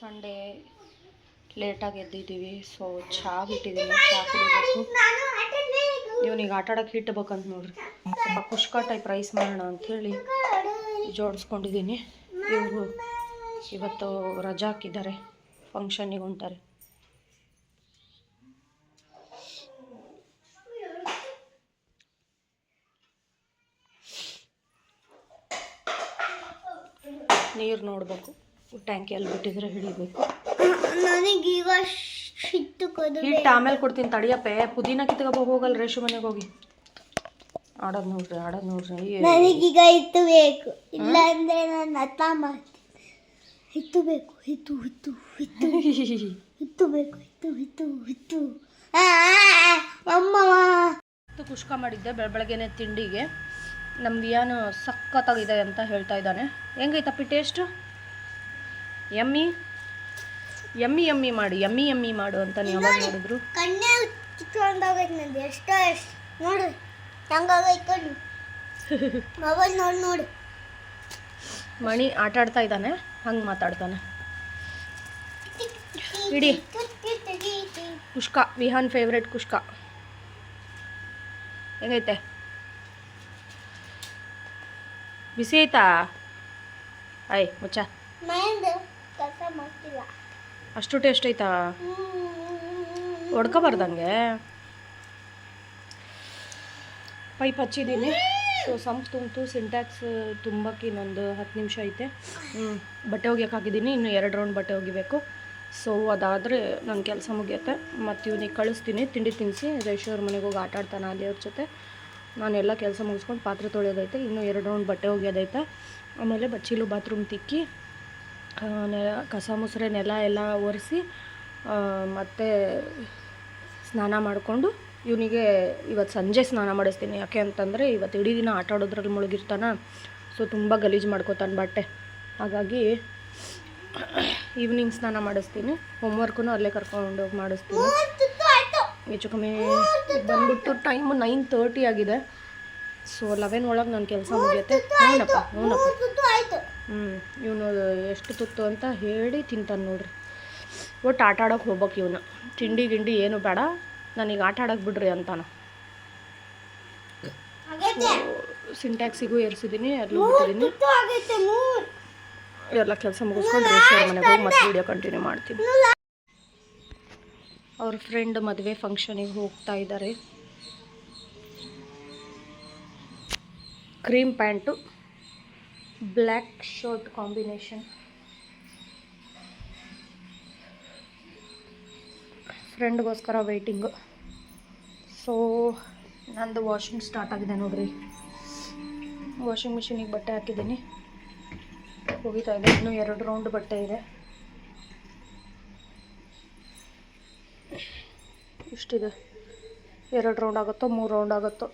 Sunday ಲೇಟಾಗಿ ಎದ್ದಿದ್ದೀವಿ. So ಚಹಾ ಬಿಟ್ಟಿದ್ದೀನಿ, ಚಹಾ ಕುಡಿಬೇಕು. ಇವನಿಗೆ ಆಟ ಆಡೋಕ್ಕೆ ಇಟ್ಬೇಕಂತ ನೋಡ್ರಿ. ಸ್ವಲ್ಪ ಕುಷ್ಕ ಟೈಪ್ ರೈಸ್ ಮಾಡೋಣ ಅಂಥೇಳಿ ಜೋಡಿಸ್ಕೊಂಡಿದ್ದೀನಿ. ಇವರು ಇವತ್ತು ರಜಾ ಹಾಕಿದ್ದಾರೆ, ಫಂಕ್ಷನ್ನಿಗೆ ಹೊಂಟಾರೆ. ನೀರು ನೋಡಬೇಕು, ಟ್ಯಾಂಕಿಯಲ್ಲಿ ಬಿಟ್ಟಿದ್ರೆ ಹಿಡಿಬೇಕು. ಹಿಟ್ಟು ಆಮೇಲೆ ಕೊಡ್ತೀನಿ ತಡಿಯಪ್ಪೆ. ಪುದೀನ ಕಿತ್ಕೊಬೋ ಹೋಗಲ್ಲ ರೇಷು ಮನೆಗೆ ಹೋಗಿ. ಆಡೋದು ನೋಡ್ರಿ. ನನಗೀಗ ಹಿಟ್ಟು ಬೇಕು, ಇಲ್ಲ ಅಂದ್ರೆ ನಾನು ಅರ್ಥ ಮಾಡ್ತೀನಿ. ಹಿಟ್ಟು ಬೇಕು, ಹಿಟ್ಟು ಅಮ್ಮ ಕುಷ್ಕ ಮಾಡಿದ್ದೆ ಬೆಳಗ್ಗೆನೆ ತಿಂಡಿಗೆ. ನಮ್ಗೆ ಏನು ಸಖತ್ತಾಗಿದೆ ಅಂತ ಹೇಳ್ತಾ ಇದ್ದಾನೆ. ಹೆಂಗೈತಪ್ಪಿ ಟೇಸ್ಟು? ಯಮ್ಮಿ ಮಾಡಿ ಯಮ್ಮಿ ಮಾಡು ಅಂತ ಯಾವಾಗ ನೋಡಿದ್ರು. ಕಣ್ಣೇ ಚಿತ್ಕೊಂಡಾಗೈತೆ ನಂದು. ಎಷ್ಟೋ ನೋಡು ಹೆಂಗಾಗೈತೆ ಕಣ್ಣು. ಮೊಬೈಲ್ ನೋಡಿ ಮಣಿ ಆಟ ಆಡ್ತಾ ಇದ್ದಾನೆ, ಹಂಗೆ ಮಾತಾಡ್ತಾನೆ. ಇಡಿ ಕುಷ್ಕ, ವಿಹಾನ್ ಫೇವ್ರೆಟ್ ಕುಷ್ಕ. ಹೆಂಗೈತೆ? ಬಿಸಿ ಐತಾ? ಮುಚ್ಚ. ಅಷ್ಟು ಟೇಸ್ಟ್ ಐತಾ? ಹೊಡ್ಕೊಬಾರ್ದಂಗೆ. ಪೈಪ್ ಹಚ್ಚಿದ್ದೀನಿ. ಸೊ ಸಂಪ್ ತುಂಬಿತು. ಸಿಂಟ್ಯಾಕ್ಸ್ ತುಂಬಕ್ಕೆ ಇನ್ನೊಂದು 10 ನಿಮಿಷ ಐತೆ. ಬಟ್ಟೆ ಒಗ್ಯಕ್ಕೆ ಹಾಕಿದ್ದೀನಿ, ಇನ್ನು 2 ರೌಂಡ್ ಬಟ್ಟೆ ಒಗಿಬೇಕು. ಸೊ ಅದಾದರೆ ನನ್ನ ಕೆಲಸ ಮುಗಿಯುತ್ತೆ. ಮತ್ತು ಇವನಿಗೆ ಕಳಿಸ್ತೀನಿ ತಿಂಡಿ ತಿನ್ನಿಸಿ. ರೇಷವ್ರ ಮನೆಗೆ ಹೋಗಿ ಆಟ ಆಡ್ತಾನೆ ಅಲ್ಲಿ ಅವ್ರ ಜೊತೆ. ನಾನೆಲ್ಲ ಕೆಲಸ ಮುಗಿಸ್ಕೊಂಡು ಪಾತ್ರೆ ತೊಳೆಯೋದೈತೆ, ಇನ್ನೂ 2 ರೌಂಡ್ ಬಟ್ಟೆ ಒಗೆಯೋದೈತೆ. ಆಮೇಲೆ ಬಚ್ಚಿಲು ಬಾತ್ರೂಮ್ ತಿಕ್ಕಿ ಕಸ ಮುಸ್ರೆ ನೆಲ ಎಲ್ಲ ಒರೆಸಿ ಮತ್ತು ಸ್ನಾನ ಮಾಡಿಕೊಂಡು ಇವನಿಗೆ ಇವತ್ತು ಸಂಜೆ ಸ್ನಾನ ಮಾಡಿಸ್ತೀನಿ. ಯಾಕೆ ಅಂತಂದರೆ ಇವತ್ತು ಇಡೀ ದಿನ ಆಟ ಆಡೋದ್ರಲ್ಲಿ ಮುಳುಗಿರ್ತಾನೆ. ಸೊ ತುಂಬ ಗಲೀಜು ಮಾಡ್ಕೋತಾನೆ ಬಟ್ಟೆ. ಹಾಗಾಗಿ ಈವ್ನಿಂಗ್ ಸ್ನಾನ ಮಾಡಿಸ್ತೀನಿ. ಹೋಮ್ವರ್ಕೂ ಅಲ್ಲೇ ಕರ್ಕೊಂಡೋಗಿ ಮಾಡಿಸ್ತೀನಿ. ಹೆಚ್ಚು ಕಮ್ಮಿ ಬಂದ್ಬಿಟ್ಟು ಟೈಮು 9:30 ಆಗಿದೆ. ಸೊ 11 ಒಳಗೆ ನನ್ನ ಕೆಲಸ ಮುಗಿಯುತ್ತೆ. ಹ್ಞೂನಪ್ಪ ಇವನು ಎಷ್ಟು ತುತ್ತು ಅಂತ ಹೇಳಿ ತಿಂತಾನೆ ನೋಡ್ರಿ. ಒಟ್ಟು ಆಟ ಆಡೋಕೆ ಹೋಗ್ಬೇಕು ಇವನು. ತಿಂಡಿ ಗಿಂಡಿ ಏನು ಬೇಡ, ನನಗೆ ಆಟ ಆಡೋಕೆ ಬಿಡ್ರಿ ಅಂತಾನೆ. ಸಿಂಟ್ಯಾಕ್ಸಿಗೂ ಏರಿಸಿದ್ದೀನಿ, ಅಲ್ಲೂ ಬಿಟ್ಟಿದ್ದೀನಿ. ಎಲ್ಲ ಕೆಲಸ ಮುಗಿಸ್ಕೊಂಡು ರೇಷವ್ರ ಮನೆಗೆ ಹೋಗಿ ಮತ್ತೆ ವೀಡಿಯೋ ಕಂಟಿನ್ಯೂ ಮಾಡ್ತೀನಿ. ಅವ್ರ ಫ್ರೆಂಡ್ ಮದುವೆ ಫಂಕ್ಷನಿಗೆ ಹೋಗ್ತಾ ಇದ್ದಾರೆ. Cream pant, black shirt combination. ಫ್ರೆಂಡ್ಗೋಸ್ಕರ ವೆಯ್ಟಿಂಗು. ಸೊ ನಂದು ವಾಷಿಂಗ್ ಸ್ಟಾರ್ಟ್ ಆಗಿದೆ ನೋಡ್ರಿ. ವಾಷಿಂಗ್ ಮಿಷಿನಿಗೆ ಬಟ್ಟೆ ಹಾಕಿದ್ದೀನಿ, ಹೋಗಿತಾ ಇದೆ. ಇನ್ನೂ 2 ರೌಂಡ್ ಬಟ್ಟೆ ಇದೆ. ಇಷ್ಟಿದೆ. 2 ರೌಂಡ್ ಆಗುತ್ತೋ 3 ರೌಂಡ್ ಆಗುತ್ತೋ.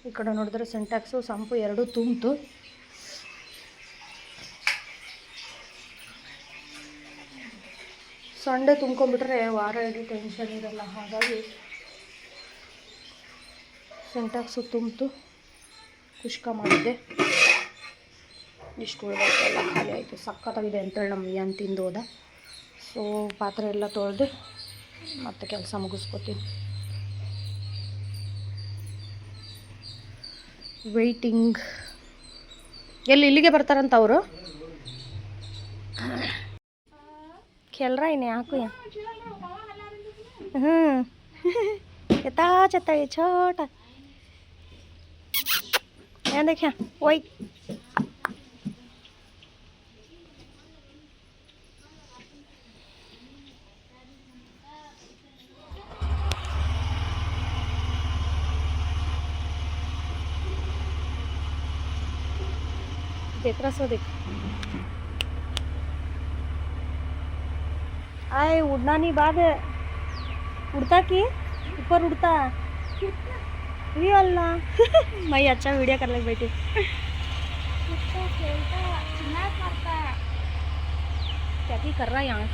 ಈ ಕಡೆ ನೋಡಿದ್ರೆ ಸಿಂಟ್ಯಾಕ್ಸು ಸಂಪು 2 ತುಂಬಿತು. ಸಂಡೆ ತುಂಬ್ಕೊಂಡ್ಬಿಟ್ರೆ ವಾರ ಇಡೀ ಟೆನ್ಷನ್ ಇರಲ್ಲ. ಹಾಗಾಗಿ ಸಿಂಟ್ಯಾಕ್ಸು ತುಂಬಿತು. ಕುಷ್ಕ ಮಾಡಿದ್ದೆ. ಇಷ್ಟು ಎಲ್ಲ ಖಾಲಿ ಆಯಿತು. ಸಖತ್ತಾಗಿದೆ ಅಂತೇಳಿ ನಮ್ಮ ಏನು ತಿಂದು ಹೋದ. ಸೊ ಪಾತ್ರೆ ಎಲ್ಲ ತೊಳೆದು ಮತ್ತೆ ಕೆಲಸ ಮುಗಿಸ್ಕೊತೀನಿ. ವೆಯ್ಟಿಂಗ್. ಇಲ್ಲಿಗೆ ಬರ್ತಾರಂತ ಅವರು. खेल रहा है यहाँ को यता चता ये छोटा यहाँ देखिए वही देख रहा सो देख। आए उड़ना नहीं बाद है। उड़ता कि ऊपर उड़ता ये अल्लाह मैं अच्छा वीडियो कर ले बेटी। क्या की कर रहा है यहाँ?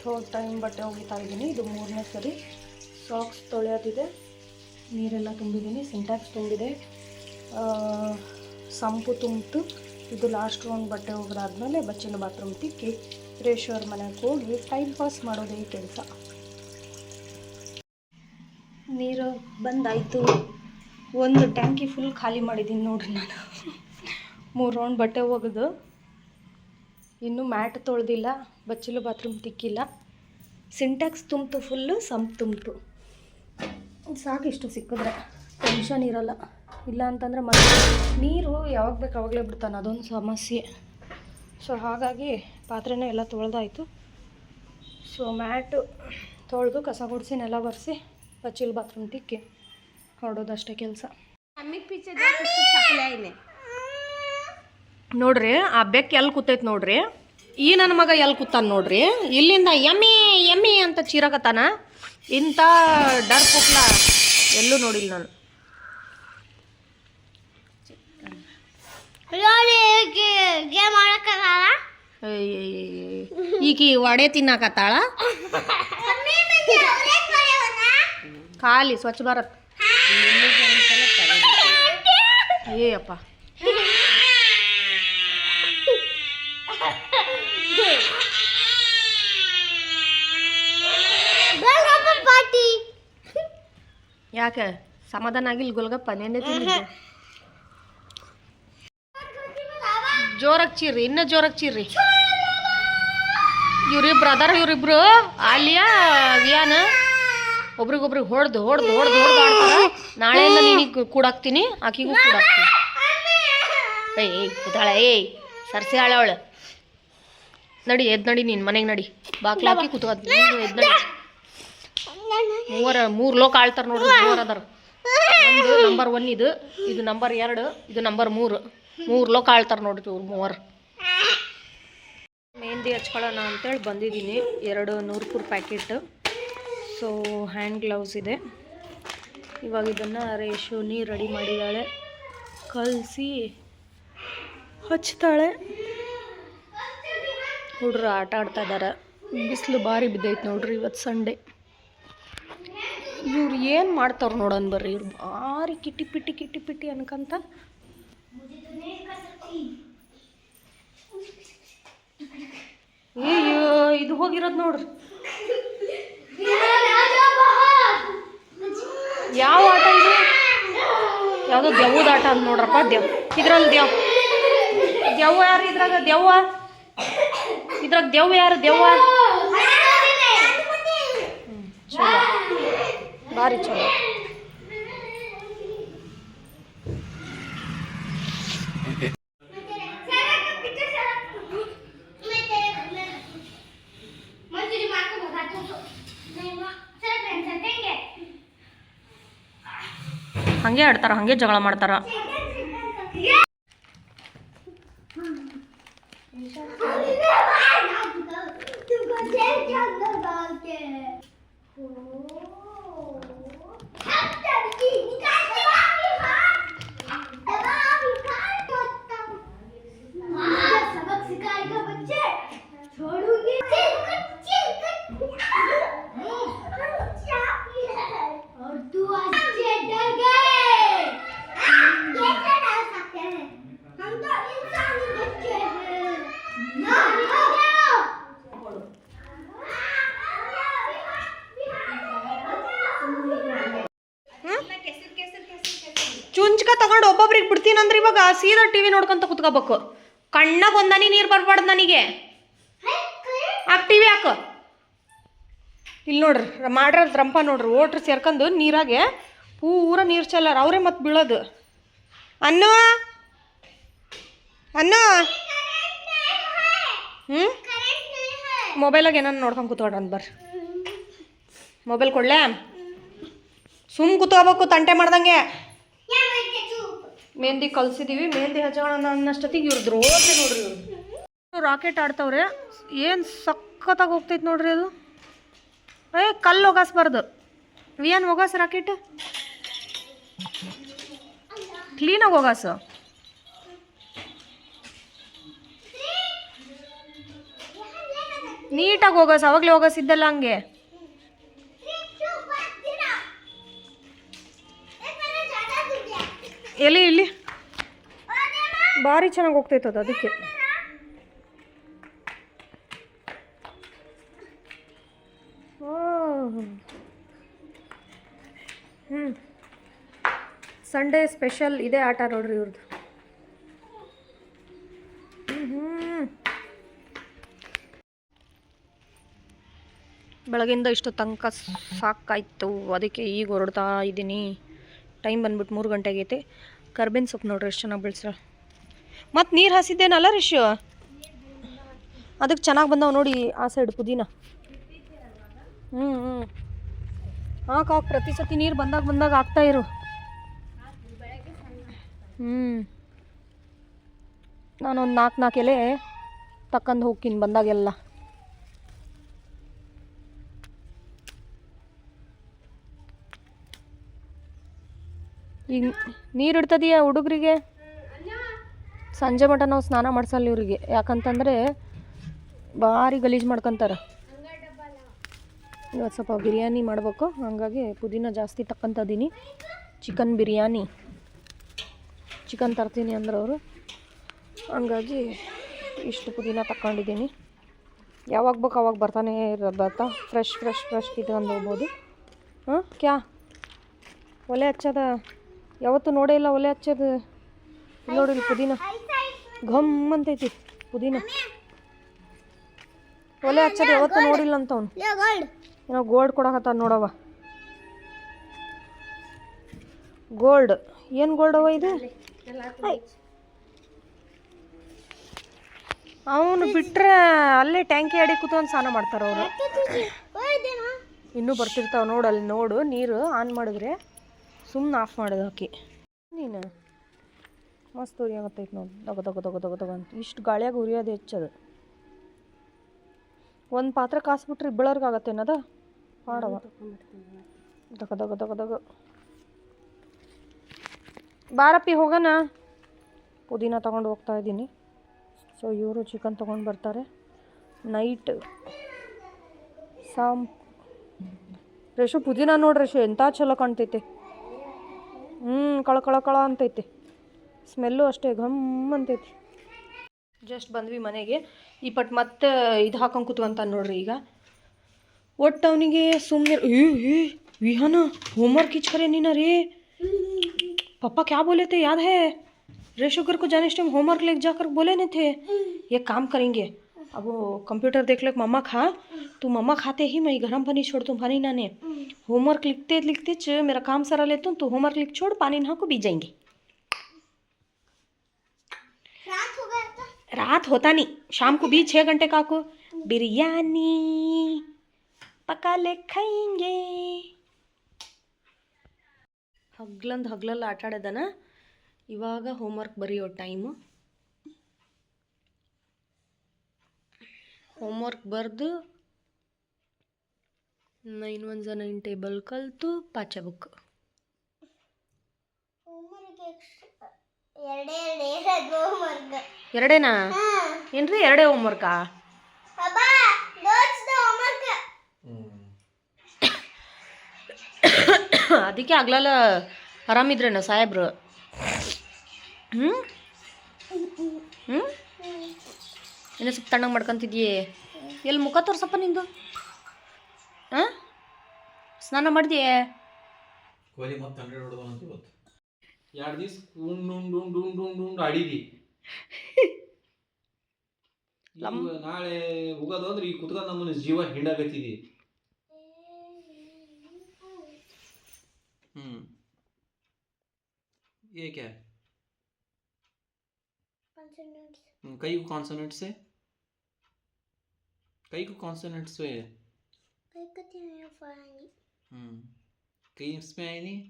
थोड़ा टाइम बಟ್ಟೆ ಹೋಗಿತಾ ಇದ್ದೀನಿ. ಇದು 3ನೇ ಸರಿ. ಸಾಕ್ಸ್ ತೊಳೆಯೋದಿದೆ, ನೀರೆಲ್ಲ ತುಂಬಿದ್ದೀನಿ, ಸಿಂಟ್ಯಾಕ್ಸ್ ತುಂಬಿದೆ. ಸಂಪು ತುಂಬಿತು. ಇದು ಲಾಸ್ಟ್ ರೌಂಡ್ ಬಟ್ಟೆ ಹೋಗೋದಾದ್ಮೇಲೆ ಬಚ್ಚಿನ ಬಾತ್ರೂಮ್ ತಿಕ್ಕಿ ರೇಷೋರ್ ಮನೆಗೆ ಹೋಗಿ ಟೈಮ್ ಪಾಸ್ ಮಾಡೋದೇ ಕೆಲಸ. ನೀರು ಬಂದಾಯಿತು. ಒಂದು ಟ್ಯಾಂಕಿ ಫುಲ್ ಖಾಲಿ ಮಾಡಿದ್ದೀನಿ ನೋಡ್ರಿ ನಾನು. 3 ರೌಂಡ್ ಬಟ್ಟೆ ಹೋಗೋದು, ಇನ್ನೂ ಮ್ಯಾಟ್ ತೊಳೆದಿಲ್ಲ, ಬಚ್ಚಲು ಬಾತ್ರೂಮ್ ತಿಕ್ಕಿಲ್ಲ. ಸಿಂಟ್ಯಾಕ್ಸ್ ತುಂಬಿತು ಫುಲ್ಲು, ಸಂಪ್ ತುಂಬಿತು. ಸಾಕು, ಇಷ್ಟು ಸಿಕ್ಕಿದ್ರೆ ಟೆನ್ಷನ್ ಇರಲ್ಲ. ಇಲ್ಲ ಅಂತಂದರೆ ಮತ್ತೆ ನೀರು ಯಾವಾಗ ಬೇಕು ಅವಾಗಲೇ ಬಿಡ್ತಾನೆ, ಅದೊಂದು ಸಮಸ್ಯೆ. ಸೊ ಹಾಗಾಗಿ ಪಾತ್ರೆನೇ ಎಲ್ಲ ತೊಳೆದಾಯಿತು. ಸೊ ಮ್ಯಾಟು ತೊಳೆದು ಕಸ ಗುಡಿಸಿ ನೆಲ ಒರೆಸಿ ಬಚ್ಚಲು ಬಾತ್ರೂಮ್ ತಿಕ್ಕಿ ಹೊರಡೋದಷ್ಟೇ ಕೆಲಸ. ನೋಡ್ರಿ ಆ ಬೆಕ್ಕ ಎಲ್ಲಿ ಕೂತೈತೆ ನೋಡ್ರಿ. ಈ ನನ್ನ ಮಗ ಎಲ್ಲಿ ಕೂತಾನ ನೋಡ್ರಿ. ಇಲ್ಲಿಂದ ಎಮ್ಮಿ ಎಮ್ಮಿ ಅಂತ ಚೀರಕತ್ತಾನ. ಇಂಥ ಡರ್ ಪುಕ್ಲ ಎಲ್ಲೂ ನೋಡಿಲ್ಲ ನಾನು. ಈಗ ವಡೆ ತಿನ್ನಾಕತ್ತಾಳ. ಖಾಲಿ ಸ್ವಚ್ಛ ಭಾರತ್. ಏಯಪ್ಪ, ಯಾಕೆ ಸಮಾಧಾನ ಆಗಿಲ್ಲ? ಗುಲ್ಗಪ್ಪ ನೆನ್ನೆ ತಿಂದಿದ್ದು. ಜೋರಾಗಿ ಚೀರ್ರಿ, ಇನ್ನೂ ಜೋರಾಗಿ ಚೀರ್ರಿ. ಇವರಿಬ್ರು ಆಲಿಯಾ ವಿಯಾನ ಒಬ್ರಿಗೊಬ್ರಿಗೆ ಹೊಡೆದು ಆಡ್ತಾರ. ನಾಳೆಯಿಂದ ನಿನಗೆ ಕೂಡಾಕ್ತೀನಿ, ಆಕಿಗೂ ಕೂಡಾಕ್ತೀನಿ. ಏಯ್ ಕೂತಾಳೆ, ಏಯ್ ಸರ್ಸಿ ಆಳವಳು. ನಡಿ, ಎದ್ ನಡಿ, ನೀನು ಮನೆಗೆ ನಡಿ. ಬಾಕ್ಲ ಹಾಕಿ ಕೂತ್ಕೋದ್ ನೀನು, ಎದ್ ನಡಿ. 3 ಲೋಕ ಆಳ್ತಾರೆ ನೋಡ್ರಿ. 3 ಅದಾರ. ಒಂದು ನಂಬರ್ 1 ಇದು ನಂಬರ್ 2, ಇದು ನಂಬರ್ 3 ಲೋಕ ಆಳ್ತಾರೆ ನೋಡ್ರಿ ಇವ್ರು 3. ಮೆಹಂದಿ ಹಚ್ಕೊಳ್ಳೋಣ ಅಂತೇಳಿ ಬಂದಿದ್ದೀನಿ. 2 Noorpur packet. So hand gloves ಇದೆ. ಇವಾಗ ಇದನ್ನು ರೇಷು ನೀರು ರೆಡಿ ಮಾಡಿದ್ದಾಳೆ, ಕಲಸಿ ಹಚ್ತಾಳೆ. ಹುಡ್ರು ಆಟ ಆಡ್ತಾ ಇದ್ದಾರೆ. ಬಿಸಿಲು ಭಾರಿ ಬಿದ್ದೈತೆ ನೋಡ್ರಿ. ಇವತ್ತು ಸಂಡೇ. ಇವ್ರು ಏನು ಮಾಡ್ತಾವ್ರು ನೋಡೋಣ ಬರ್ರಿ. ಇವ್ರು ಭಾರಿ ಕಿಟಿ ಪಿಟಿ ಅನ್ಕಂತ. ಅಯ್ಯೋ, ಇದು ಹೋಗಿರೋದು ನೋಡ್ರಿ. ಯಾವ ಆಟ ಇದು? ಯಾವುದೋ ದೆವ್ವದ ಆಟ ಅಂತ ನೋಡ್ರಪ್ಪ. ಇದ್ರಲ್ಲಿ ದೆವ್ವ ಯಾರು? ಇದ್ರಾಗ ದೆವ್ವ ಯಾರು? ದೆವ್ವ ಚಲೋ, ಭಾರಿ ಚಲೋ. ಹಂಗೆ ಆಡ್ತಾರ, ಹಂಗೆ ಜಗಳ ಮಾಡ್ತಾರ. ಚುಂಚ್ಕ ತಗೊಂಡು ಒಬ್ಬೊಬ್ರಿಗೆ ಬಿಡ್ತೀನಂದ್ರೆ ಇವಾಗ ಸೀದಾ ಟಿವಿ ನೋಡ್ಕೊಂತ ಕುತ್ಕೋಬೇಕು. ಕಣ್ಣಾಗ ಒಂದನಿ ನೀರು ಬರ್ಬಾರ್ದು ನನಗೆ. ಆಗ ಟಿವಿ ಹಾಕು. ಇಲ್ಲಿ ನೋಡ್ರಿ ಮಾಡ್ರದ ರಂಪ ನೋಡ್ರಿ. ಓಟ್ರು ಸೇರ್ಕೊಂಡು ನೀರಾಗೆ ಪೂರ ನೀರು ಚೆಲ್ಲಾರ. ಅವರೇ ಮತ್ತೆ ಬೀಳೋದು. ಅನ್ನೋ ಮೊಬೈಲಾಗ ಏನಾರು ನೋಡ್ಕೊಂಡು ಕೂತ್ಕೊಡ್ರಿ ಬರ್ರಿ. ಮೊಬೈಲ್ ಕೊಡ್ಲೇ? ಸುಮ್ ಕೂತ್ಕೋಬೇಕು ತಂಟೆ ಮಾಡ್ದಂಗೆ. ಮೆಹಂದಿ ಕಲ್ಸಿದ್ದೀವಿ. ಮೆಹಂದಿ ಹಚ್ಚೋಣ ಅನ್ನಷ್ಟೊತ್ತಿಗೆ ಇವ್ರದ್ದು ರೋಜೆ ನೋಡ್ರಿ. ಇವ್ರು ರಾಕೆಟ್ ಆಡ್ತವ್ರೆ. ಏನು ಸಖತ್ತಾಗಿ ಹೋಗ್ತೈತೆ ನೋಡ್ರಿ ಅದು. ಕಲ್ಲು ಹೋಗಾಸ್ಬಾರ್ದು. ಏನು ಹೋಗಾಸ ರಾಕೆಟ್ ಕ್ಲೀನಾಗಿ ಹೋಗಾಸ. ನೀಟಾಗಿ ಹೋಗಾಸ. ಅವಾಗಲೇ ಹೋಗಾಸಿದ್ದಲ್ಲ ಹಂಗೆ. ಎಲ್ಲಿ ಇಲ್ಲಿ ಭಾರಿ ಚೆನ್ನಾಗಿ ಹೋಗ್ತೈತದ ಅದಕ್ಕೆ. ಸಂಡೇ ಸ್ಪೆಷಲ್ ಇದೇ ಆಟ ನೋಡ್ರಿ ಇವ್ರದ್ದು. ಬೆಳಗಿಂದ ಇಷ್ಟು ತನಕ ಸಾಕಾಯ್ತು, ಅದಕ್ಕೆ ಈಗ ಹೊರಡ್ತಾ ಇದ್ದೀನಿ. ಟೈಮ್ ಬಂದ್ಬಿಟ್ಟು 3 ಗಂಟೆ ಆಗೈತೆ. ಕರ್ಬೇವಿನ ಸೊಪ್ಪು ನೋಡ್ರಿ ಎಷ್ಟು ಚೆನ್ನಾಗಿ ಬೆಳೆಸ್ರ. ಮತ್ತು ನೀರು ಹಾಸಿದ್ದೇನಲ್ಲ ರಿಶು, ಅದಕ್ಕೆ ಚೆನ್ನಾಗಿ ಬಂದವು ನೋಡಿ ಆ ಸೈಡ್ ಪುದೀನ. ಹಾಕು ಪ್ರತಿ ಸತಿ ನೀರು ಬಂದಾಗ ಹಾಕ್ತಾ ಇರು. ನಾನೊಂದು 4 ಎಲೆ ತಕ್ಕಂದು ಹೋಗ್ತೀನಿ ಬಂದಾಗೆಲ್ಲ. ಈಗ ನೀರು ಇಡ್ತದೀಯ ಹುಡುಗರಿಗೆ. ಸಂಜೆ ಮಟ ನಾವು ಸ್ನಾನ ಮಾಡಿಸಲ್ಲ ಇವ್ರಿಗೆ, ಯಾಕಂತಂದರೆ ಭಾರಿ ಗಲೀಜು ಮಾಡ್ಕೊತಾರೆ. ಇವತ್ತು ಸ್ವಲ್ಪ ಬಿರಿಯಾನಿ ಮಾಡಬೇಕು, ಹಾಗಾಗಿ ಪುದೀನ ಜಾಸ್ತಿ ತಕ್ಕಂತಿದ್ದೀನಿ. ಚಿಕನ್ ಬಿರಿಯಾನಿ, ಚಿಕನ್ ತರ್ತೀನಿ ಅಂದ್ರೆ ಅವರು, ಹಂಗಾಗಿ ಇಷ್ಟು ಪುದೀನ ತಗೊಂಡಿದ್ದೀನಿ. ಯಾವಾಗ ಬೇಕು ಅವಾಗ ಬರ್ತಾ ಫ್ರೆಶ್ ಕಿತ್ಕೊಂಡು ಹೋಗ್ಬೋದು. ಕ್ಯಾ ಒಲೆ ಹಚ್ಚದ ಯಾವತ್ತೂ ನೋಡೇ ಇಲ್ಲ. ಒಲೆ ಹಚ್ಚೋದು ನೋಡಿ, ಪುದೀನ ಘಮ್ ಅಂತೈತಿ ಪುದೀನ. ಒಲೆ ಹಚ್ಚೋದು ಯಾವತ್ತೂ ನೋಡಿಲ್ಲ ಅಂತ ಅವ್ನು. ಏನೋ ಗೋಲ್ಡ್ ಕೊಡಕತ್ತ ನೋಡವ. ಗೋಲ್ಡ್ ಏನು ಗೋಲ್ಡ್ ಅವ ಇದು? ಅವನು ಬಿಟ್ಟರೆ ಅಲ್ಲೇ ಟ್ಯಾಂಕಿ ಅಡಿ ಕೂತ್ಕೊಂಡು ಸ್ನಾನ ಮಾಡ್ತಾರೆ ಅವರು. ಇನ್ನೂ ಬರ್ತಿರ್ತಾವೆ ನೋಡು, ಅಲ್ಲಿ ನೋಡು. ನೀರು ಆನ್ ಮಾಡಿದ್ರೆ ಸುಮ್ಮನೆ ಆಫ್ ಮಾಡೋದು ಹಾಕಿ. ನೀನು ಮಸ್ತ್ ಉರಿಯಾಗತ್ತೈತೆ ನೋಡಿ, ದಗ ಅಂತ. ಇಷ್ಟು ಗಾಳಿಯಾಗ ಉರಿಯೋದು ಹೆಚ್ಚದು. ಒಂದು ಪಾತ್ರೆ ಕಾಸ್ಬಿಟ್ರೆ ಇಬ್ಬಳರ್ಗಾಗತ್ತೇನದ ಮಾಡವ. ದಗ ಬಾರಪ್ಪಿ ಹೋಗೋಣ. ಪುದೀನ ತೊಗೊಂಡು ಹೋಗ್ತಾ ಇದ್ದೀನಿ. ಸೊ ಇವರು ಚಿಕನ್ ತೊಗೊಂಡು ಬರ್ತಾರೆ ನೈಟ್. ರೇಷು ಪುದೀನ ನೋಡ್ರಿ ರೇಷು ಎಂಥ ಚಲೋ ಕಾಣ್ತೈತೆ. ಕಳ ಅಂತೈತೆ. ಸ್ಮೆಲ್ಲು ಅಷ್ಟೇ ಘಮ್ ಅಂತೈತಿ. ಜಸ್ಟ್ ಬಂದ್ವಿ ಮನೆಗೆ. ಈ ಪಟ್ ಮತ್ತೆ ಇದು ಹಾಕೊಂಡು ಕೂತ್ಕೊಂತ ನೋಡ್ರಿ. ಈಗ ಒಟ್ಟು ಅವನಿಗೆ ಸುಮ್ಮನೆ ವಿಹಾನ होमवर्क कीच करे नहीं ना रे. पापा क्या बोले थे याद है? रेशु को जाने इस टाइम होमवर्क लेके जाकर बोले नहीं थे ये काम करेंगे. अब वो कंप्यूटर देख ले मम्मा खा, तू मम्मा खाते ही मैं गर्म पानी छोड़ दूँ. पानी नाने होमवर्क लिखते मेरा काम सारा लेता हूँ. तू होमवर्क लिख छोड़, पानी नहा को बीत जाएंगे. रात होता नहीं, शाम को भी 6 घंटे का को बिरयानी पका ले खाएंगे. ಹಗ್ಲಲ್ಲಿ ಆಟ ಆಡೋದನ. ಇವಾಗ ಹೋಮ್ವರ್ಕ್ ಬರೆಯೋ ಟೈಮು. ಹೋಮ್ವರ್ಕ್ ಬರೆದು 9 1 9 ಟೇಬಲ್ ಕಲಿತು ಪಾಚ ಬುಕ್. ಎರಡೇನಾ ಏನ್ರಿ? ಎರಡೇ ಹೋಮ್ವರ್ಕಾ? ಅದಕ್ಕೆ ಆಗ್ಲಲ್ಲ ಆರಾಮಿದ್ರೇನ ಸಾಹೇಬ್ರು? ಇನ್ನೂ ಸ್ವಲ್ಪ ತಣ್ಣಗೆ ಮಾಡ್ಕೊತಿದ್ಯೆ. ಎಲ್ಲಿ ಮುಖ ತೋರ್ಸಪ್ಪ ನಿಂದು? ಸ್ನಾನ ಮಾಡಿದ್ಯೆ? ಕೊಹ್ಲಿ ಮತ್ತೆ 100 ಹೊಡೆದವಂತ ಇವತ್ತು. 2 ದಿವಸ ಉಂಡು ಆಡಿದಿ. ನಾಳೆ ಹೋಗೋದು ಅಂದ್ರೆ ಈ ಕುತ್ಕೊಂಡು ನಮ್ಮನ್ನ ಜೀವ ಹಿಂಡಾಗತ್ತಿದಿ. ये क्या है? कई को कॉन्सोनेंट से कई इसमें आए नहीं,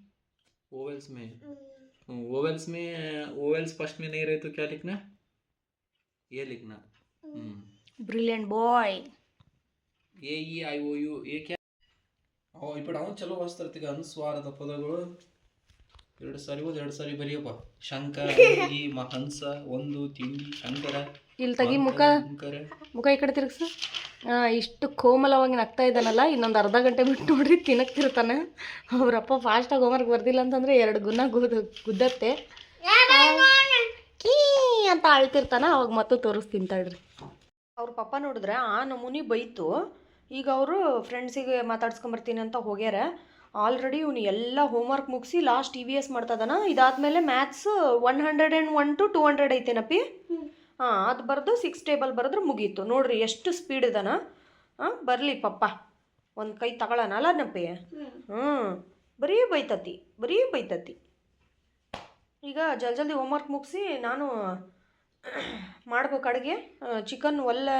ओवेल्स में. ओवेल्स फर्स्ट में नहीं रहे तो क्या लिखना? ये लिखना. Brilliant boy. AEIOU ये क्या? ఇప్పుడు ಅವನು ಚಲೋ ವಾಸ್ತಿರ್ತೀಗ ಅನುಸ್ವಾರದ ಪದಗಳು 2 ಸಾರಿ ಬರೆಯಪ್ಪ. ಶಂಕರ, ಹಂಸ, ಒಂದು ತಿಂಡಿ, ಶಂಕರ. ಇಲ್ಲಿ ತಗಿ ಮುಖ ಈ ಕಡೆ ತಿರುಗಿಸು. ಇಷ್ಟು ಕೋಮಲವಾಗಿ ನಗ್ತಾ ಇದ್ದಾನಲ್ಲ, ಇನ್ನೊಂದು ಅರ್ಧ ಗಂಟೆ ಬಿಟ್ಟು ನೋಡ್ರಿ ತಿನ್ನಕ್ತಿರ್ತಾನೆ. ಅವ್ರಪ್ಪ ಫಾಸ್ಟಾಗಿ ಹೋಮ್ವರ್ಕ್ ಬರ್ದಿಲ್ಲ ಅಂತಂದರೆ 2 ಗುನ್ನ ಗುದ್ದತ್ತೆ. ಅಂತ ಅಳ್ತಿರ್ತಾನ, ಅವಾಗ ಮತ್ತೆ ತೋರಿಸ್ತೀನಿ ತಡ್ರಿ. ಅವ್ರ ಪಪ್ಪ ನೋಡಿದ್ರೆ ಆ ನಮೂನಿ ಬೈತು. ಈಗ ಅವರು ಫ್ರೆಂಡ್ಸಿಗೆ ಮಾತಾಡ್ಸ್ಕೊಂಬರ್ತೀನಿ ಅಂತ ಹೋಗ್ಯಾರ. ಆಲ್ರೆಡಿ ಇವನು ಎಲ್ಲ ಹೋಮ್ವರ್ಕ್ ಮುಗಿಸಿ ಲಾಸ್ಟ್ EVS ಮಾಡ್ತದಾನ. ಇದಾದಮೇಲೆ ಮ್ಯಾಥ್ಸ್ 101 to 200 ಐತೇನಪ್ಪಿ. ಹಾಂ, ಅದು ಬರೆದು 6 ಟೇಬಲ್ ಬರೆದ್ರೆ ಮುಗೀತು. ನೋಡ್ರಿ ಎಷ್ಟು ಸ್ಪೀಡ್ ಇದಾನ. ಹಾಂ, ಬರಲಿ ಪಪ್ಪ ಒಂದು ಕೈ ತಗೊಳ್ಳೋಣ ಅಲ್ಲ ನಪ್ಪಿ. ಬರೀ ಬೈತತಿ. ಈಗ ಜಲ್ದಿ ಹೋಮ್ವರ್ಕ್ ಮುಗಿಸಿ ನಾನು ಮಾಡ್ಬೇಕು ಅಡುಗೆ. ಚಿಕನ್ ಒಲ್ಲೆ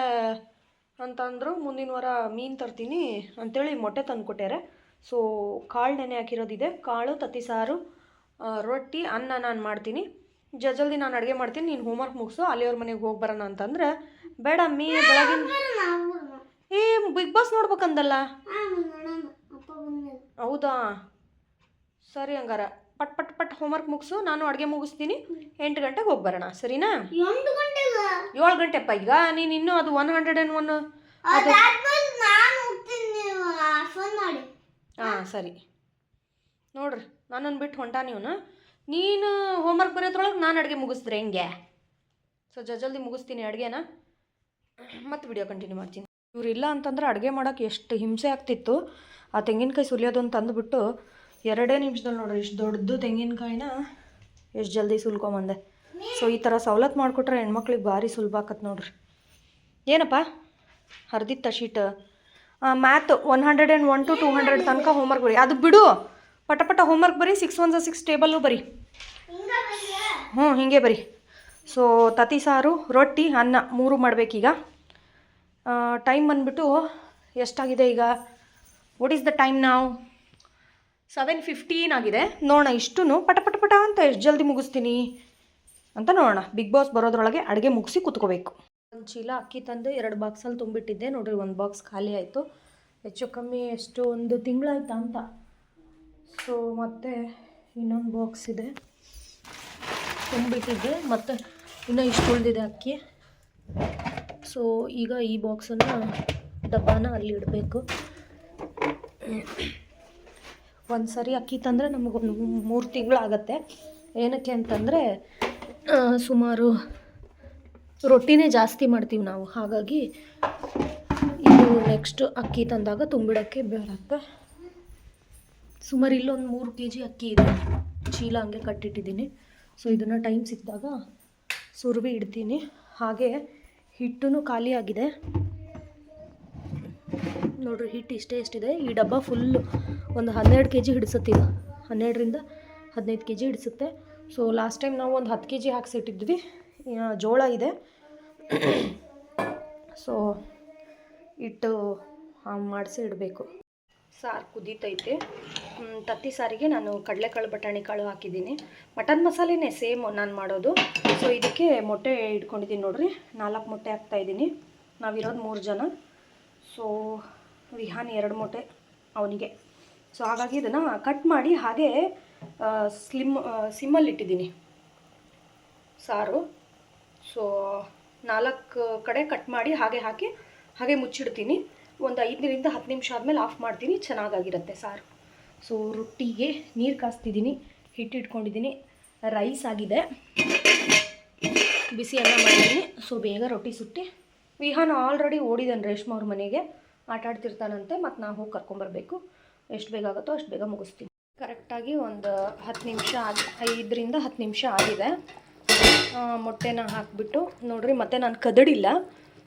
ಅಂತಂದರು. ಮುಂದಿನ ವಾರ ಮೀನು ತರ್ತೀನಿ ಅಂಥೇಳಿ ಮೊಟ್ಟೆ ತಂದು ಕೊಟ್ಟಾರೆ. ಸೊ ಕಾಳು ನೆನೆ ಹಾಕಿರೋದಿದೆ. ಕಾಳು, ತತ್ತಿ ಸಾರು, ರೊಟ್ಟಿ, ಅನ್ನ ನಾನು ಮಾಡ್ತೀನಿ. ಜಲ್ದಿ ನಾನು ಅಡುಗೆ ಮಾಡ್ತೀನಿ, ನೀನು ಹೋಮ್ವರ್ಕ್ ಮುಗಿಸು, ಅಲ್ಲಿಯವ್ರ ಮನೆಗೆ ಹೋಗಿ ಬರೋಣ ಅಂತಂದ್ರೆ ಬೇಡ ಮೀ ಬೆಳಗಿನ ಬಿಗ್ ಬಾಸ್ ನೋಡ್ಬೇಕಂದಲ್ಲ. ಹೌದಾ, ಸರಿ ಹಂಗಾರ ಪಟ್ ಪಟ್ ಪಟ್ ಹೋಮ್ವರ್ಕ್ ಮುಗಿಸು, ನಾನು ಅಡುಗೆ ಮುಗಿಸ್ತೀನಿ. 8 ಗಂಟೆಗೆ ಹೋಗಿ ಬರೋಣ, ಸರಿನಾ? 7 ಗಂಟೆಪ್ಪ. ಈಗ ನೀನು ಇನ್ನೂ ಅದು 101 ಹಾಂ ಸರಿ. ನೋಡ್ರಿ ನನ್ನನ್ನು ಬಿಟ್ಟು ಹೊಂಟಾ ನೀನು ಹೋಮ್ವರ್ಕ್ ಬರೆಯೋದ್ರೊಳಗೆ ನಾನು ಅಡುಗೆ ಮುಗಿಸಿದ್ರೆ ಹೆಂಗೆ? ಸೊ ಜಲ್ದಿ ಮುಗಿಸ್ತೀನಿ ಅಡುಗೆನ, ಮತ್ತೆ ವಿಡಿಯೋ ಕಂಟಿನ್ಯೂ ಮಾಡ್ತೀನಿ. ಇವ್ರು ಇಲ್ಲ ಅಂತಂದ್ರೆ ಅಡುಗೆ ಮಾಡೋಕ್ಕೆ ಎಷ್ಟು ಹಿಂಸೆ ಆಗ್ತಿತ್ತು. ಆ ತೆಂಗಿನಕಾಯಿ ಸುಲಿಯೋದು ಅಂತ ಅಂದ್ಬಿಟ್ಟು 2 ನಿಮಿಷದಲ್ಲಿ ನೋಡ್ರಿ ಇಷ್ಟು ದೊಡ್ಡದು ತೆಂಗಿನಕಾಯಿನ ಎಷ್ಟು ಜಲ್ದಿ ಸುಲ್ಕೊಂಬಂದೆ. ಸೊ ಈ ಥರ ಸವಲತ್ತು ಮಾಡಿಕೊಟ್ರೆ ಹೆಣ್ಮಕ್ಳಿಗೆ ಭಾರಿ ಸುಲಭ ಆಕತ್ತೆ ನೋಡ್ರಿ. ಏನಪ್ಪ ಹರಿದಿತ್ತ ಶೀಟ್? ಮ್ಯಾಥ್ 101 to 200 ತನಕ ಹೋಮ್ವರ್ಕ್ ಬರಿ. ಅದು ಬಿಡು, ಪಟ ಹೋಮ್ವರ್ಕ್ ಬರಿ. 6 1 6 ಟೇಬಲ್ಲು ಬರಿ. ಹೀಗೆ ಬರಿ. ಸೊ ತತ್ತಿ ಸಾರು, ರೊಟ್ಟಿ, ಅನ್ನ 3 ಮಾಡಬೇಕೀಗ. ಟೈಮ್ ಬಂದುಬಿಟ್ಟು ಎಷ್ಟಾಗಿದೆ ಈಗ? ವಾಟ್ ಈಸ್ ದ ಟೈಮ್ ನಾವು? 7:15 ಆಗಿದೆ. ನೋಡೋಣ ಇಷ್ಟು ಪಟ ಅಂತ ಎಷ್ಟು ಜಲ್ದಿ ಮುಗಿಸ್ತೀನಿ ಅಂತ ನೋಡೋಣ. ಬಿಗ್ ಬಾಸ್ ಬರೋದ್ರೊಳಗೆ ಅಡುಗೆ ಮುಗಿಸಿ ಕೂತ್ಕೋಬೇಕು. ಒಂದು ಚೀಲ ಅಕ್ಕಿ ತಂದು 2 ಬಾಕ್ಸಲ್ಲಿ ತುಂಬಿಟ್ಟಿದ್ದೆ ನೋಡಿರಿ. 1 ಬಾಕ್ಸ್ ಖಾಲಿ ಆಯಿತು. ಹೆಚ್ಚು ಕಮ್ಮಿ ಎಷ್ಟು ಒಂದು ತಿಂಗಳಾಯ್ತಾ ಅಂತ. ಸೊ ಮತ್ತೆ ಇನ್ನೊಂದು ಬಾಕ್ಸ್ ಇದೆ ತುಂಬಿಟ್ಟಿದ್ದೆ, ಮತ್ತು ಇನ್ನೂ ಇಷ್ಟು ಉಳಿದಿದೆ ಅಕ್ಕಿ. ಸೊ ಈಗ ಈ ಬಾಕ್ಸನ್ನು ಡಬ್ಬಾನ ಅಲ್ಲಿ ಇಡಬೇಕು. ಒಂದು ಸರಿ ಅಕ್ಕಿ ತಂದರೆ ನಮಗೊಂದು 3 ತಿಂಗಳಾಗತ್ತೆ. ಏನಕ್ಕೆ ಅಂತಂದರೆ ಸುಮಾರು ರೊಟ್ಟಿನೇ ಜಾಸ್ತಿ ಮಾಡ್ತೀವಿ ನಾವು. ಹಾಗಾಗಿ ಇದು ನೆಕ್ಸ್ಟ್ ಅಕ್ಕಿ ತಂದಾಗ ತುಂಬಿಡೋಕ್ಕೆ ಬರುತ್ತೆ. ಸುಮಾರು ಇಲ್ಲೊಂದು 3 kg ಅಕ್ಕಿ ಇದೆ. ಚೀಲ ಹಂಗೆ ಕಟ್ಟಿಟ್ಟಿದ್ದೀನಿ. ಸೊ ಇದನ್ನು ಟೈಮ್ ಸಿಕ್ಕಿದಾಗ ಸುರುವಿ ಇಡ್ತೀನಿ. ಹಾಗೆ ಹಿಟ್ಟು ಖಾಲಿ ಆಗಿದೆ ನೋಡ್ರಿ. ಹಿಟ್ಟು ಎಷ್ಟಿದೆ. ಈ ಡಬ್ಬ ಫುಲ್ಲು ಒಂದು 12 kg ಹಿಡಿಸುತ್ತೆ. ಇದು 12ರಿಂದ 15 kg ಹಿಡಿಸುತ್ತೆ. ಸೊ ಲಾಸ್ಟ್ ಟೈಮ್ ನಾವು ಒಂದು 10 kg ಹಾಕ್ಸಿಟ್ಟಿದ್ವಿ. ಜೋಳ ಇದೆ. ಸೊ ಹಿಟ್ಟು ಮಾಡಿಸಿ ಇಡಬೇಕು. ಸಾರು ಕುದೀತೈತೆ. ತತ್ತಿ ಸಾರಿಗೆ ನಾನು ಕಡಲೆಕಾಳು ಬಟಾಣಿ ಕಾಳು ಹಾಕಿದ್ದೀನಿ. ಮಟನ್ ಮಸಾಲೆನೇ ಸೇಮ್ ನಾನು ಮಾಡೋದು. ಸೊ ಇದಕ್ಕೆ ಮೊಟ್ಟೆ ಇಟ್ಕೊಂಡಿದ್ದೀನಿ ನೋಡಿರಿ. 4 ಮೊಟ್ಟೆ ಹಾಕ್ತಾಯಿದ್ದೀನಿ. ನಾವಿರೋದು 3 ಜನ. ಸೊ ವಿಹಾನ್ 2 ಮೊಟ್ಟೆ ಅವನಿಗೆ. ಸೊ ಹಾಗಾಗಿ ಇದನ್ನು ಕಟ್ ಮಾಡಿ ಹಾಗೆ ಸಿಮ್ಮಲ್ಲಿ ಇಟ್ಟಿದ್ದೀನಿ ಸಾರು. ಸೊ 4 ಕಡೆ ಕಟ್ ಮಾಡಿ ಹಾಗೆ ಹಾಕಿ ಹಾಗೆ ಮುಚ್ಚಿಡ್ತೀನಿ. ಒಂದು 5ರಿಂದ 10 ನಿಮಿಷ ಆದಮೇಲೆ ಆಫ್ ಮಾಡ್ತೀನಿ. ಚೆನ್ನಾಗಾಗಿರುತ್ತೆ ಸಾರು. ಸೊ ರೊಟ್ಟಿಗೆ ನೀರು ಕಾಸ್ತಿದ್ದೀನಿ. ಹಿಟ್ಟು ಇಟ್ಕೊಂಡಿದ್ದೀನಿ. ರೈಸ್ ಆಗಿದೆ. ಬಿಸಿ ಅನ್ನ ಮಾಡಿದ್ದೀನಿ. ಸೊ ಬೇಗ ರೊಟ್ಟಿ ಸುಟ್ಟು ವಿಹಾನ್ ಆಲ್ರೆಡಿ ಓಡಿದಾನೆ ರೇಷ್ಮಾ ಅವ್ರ ಮನೆಗೆ. ಆಟ ಆಡ್ತಿರ್ತಾನಂತೆ. ಮತ್ತು ನಾವು ಹೋಗಿ ಕರ್ಕೊಂಬರ್ಬೇಕು. ಎಷ್ಟು ಬೇಗ ಆಗುತ್ತೋ ಅಷ್ಟು ಬೇಗ ಮುಗಿಸ್ತೀನಿ. ಕರೆಕ್ಟಾಗಿ ಒಂದು 10 ನಿಮಿಷ 5ರಿಂದ 10 ನಿಮಿಷ ಆಗಿದೆ. ಮೊಟ್ಟೆನ ಹಾಕಿಬಿಟ್ಟು ನೋಡಿರಿ. ಮತ್ತು ನಾನು ಕದಡಿಲ್ಲ.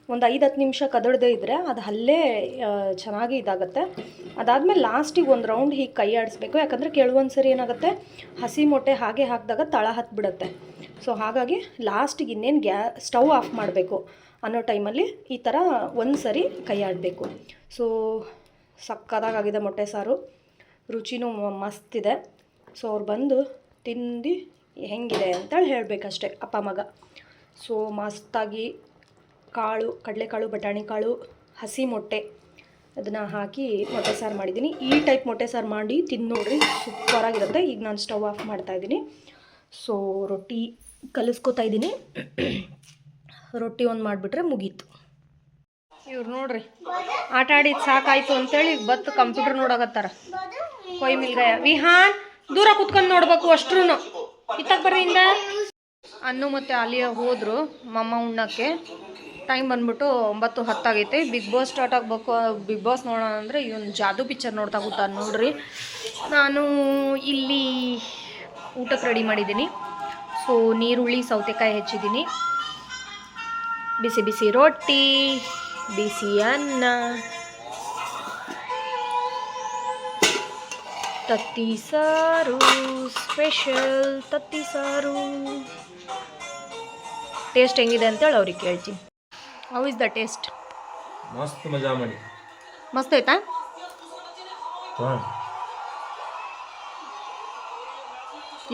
ಒಂದು 5-10 ನಿಮಿಷ ಕದಡದೇ ಇದ್ದರೆ ಅದು ಅಲ್ಲೇ ಚೆನ್ನಾಗಿ ಇದಾಗುತ್ತೆ. ಅದಾದಮೇಲೆ ಲಾಸ್ಟಿಗೆ ಒಂದು ರೌಂಡ್ ಹೀಗೆ ಕೈ ಆಡಿಸ್ಬೇಕು. ಯಾಕಂದರೆ ಕೆಲವೊಂದು ಸರಿ ಏನಾಗುತ್ತೆ, ಹಸಿ ಮೊಟ್ಟೆ ಹಾಗೆ ಹಾಕಿದಾಗ ತಳ ಹತ್ತಿಬಿಡುತ್ತೆ. ಸೊ ಹಾಗಾಗಿ ಲಾಸ್ಟಿಗೆ ಇನ್ನೇನು ಸ್ಟವ್ ಆಫ್ ಮಾಡಬೇಕು ಅನ್ನೋ ಟೈಮಲ್ಲಿ ಈ ಥರ ಒಂದು ಸರಿ ಕೈ ಆಡಬೇಕು. ಸೊ ಸಕ್ಕತ್ತಾಗಿದೆ ಮೊಟ್ಟೆ ಸಾರು. ರುಚಿನೂ ಮಸ್ತಿದೆ. ಸೊ ಅವ್ರು ಬಂದು ತಿಂದು ಹೆಂಗಿದೆ ಅಂತೇಳಿ ಹೇಳಬೇಕಷ್ಟೆ, ಅಪ್ಪ ಮಗ. ಸೊ ಮಸ್ತಾಗಿ ಕಾಳು, ಕಡಲೆಕಾಳು, ಬಟಾಣಿ ಕಾಳು, ಹಸಿ ಮೊಟ್ಟೆ ಅದನ್ನು ಹಾಕಿ ಮೊಟ್ಟೆ ಸಾರು ಮಾಡಿದ್ದೀನಿ. ಈ ಟೈಪ್ ಮೊಟ್ಟೆ ಸಾರು ಮಾಡಿ ತಿಂದು ನೋಡ್ರಿ, ಸೂಪರಾಗಿರುತ್ತೆ. ಈಗ ನಾನು ಸ್ಟವ್ ಆಫ್ ಮಾಡ್ತಾಯಿದ್ದೀನಿ. ಸೊ ರೊಟ್ಟಿ ಕಲಿಸ್ಕೊತಾ ಇದ್ದೀನಿ. ರೊಟ್ಟಿ ಒಂದು ಮಾಡಿಬಿಟ್ರೆ ಮುಗೀತು. ಇವ್ರು ನೋಡ್ರಿ ಆಟ ಆಡಿದ್ದು ಸಾಕಾಯ್ತು ಅಂತೇಳಿ ಈಗ ಬತ್ತು ಕಂಪ್ಯೂಟರ್ ನೋಡಕತ್ತಾರ. ಕೊಯ್ ಮಿಲ್ಗಾಯ. ವಿಹಾನ್ ದೂರ ಕುತ್ಕೊಂಡು ನೋಡ್ಬೇಕು ಅಷ್ಟ್ರೂ. ಇತ್ತಾಗ ಬರ್ರಿಂದ ಅನ್ನು ಮತ್ತು ಆಲಿಯಾ ಹೋದರು ಮಮ್ಮ ಉಣ್ಣಕ್ಕೆ. ಟೈಮ್ ಬಂದ್ಬಿಟ್ಟು 9:10 ಆಗೈತೆ. ಬಿಗ್ ಬಾಸ್ ಸ್ಟಾರ್ಟ್ ಆಗಬೇಕು. ಬಿಗ್ ಬಾಸ್ ನೋಡೋಣ ಅಂದರೆ ಇವನು ಜಾದು ಪಿಕ್ಚರ್ ನೋಡ್ತಾ ಕೂತಾನೆ ನೋಡ್ರಿ. ನಾನು ಇಲ್ಲಿ ಊಟಕ್ಕೆ ರೆಡಿ ಮಾಡಿದ್ದೀನಿ. ಸೊ ನೀರುಳ್ಳಿ ಸೌತೆಕಾಯಿ ಹೆಚ್ಚಿದ್ದೀನಿ, ಬಿಸಿ ಬಿಸಿ ರೊಟ್ಟಿ, ಬಿಸಿ ಅನ್ನ, ತತ್ತಿ ಸಾರು, ಸ್ಪೆಷಲ್ ತತ್ತಿ ಸಾರು. ಟೇಸ್ಟ್ ಹೆಂಗಿದೆ ಅಂತೇಳಿ ಅವ್ರಿಗೆ ಕೇಳ್ತೀನಿ. How is the taste? ಮಸ್ತ್ ಮಜಾ ಮಾಡಿ. ಮಸ್ತ್ ಆಯ್ತಾ?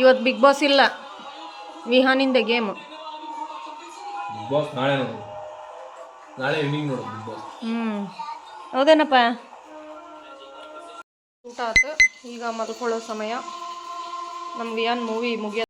ಇವತ್ತು ಬಿಗ್ ಬಾಸ್ ಇಲ್ಲ, ವಿಹಾನಿಂದ ಗೇಮು. ಬಿಗ್ ಬಾಸ್ ನಾಳೆ ನೋಡು, ನಾಳೆ ಈವ್ನಿಂಗ್ ನೋಡು ಬಿಗ್ ಬಾಸ್. ಹೌದೇನಪ್ಪ. ಊಟ ಆಯ್ತು, ಈಗ ಮಲ್ಕೊಳ್ಳೋ ಸಮಯ. ನಮ್ಮ ವಿಹಾನ್ ಮೂವಿ ಮುಗಿಯ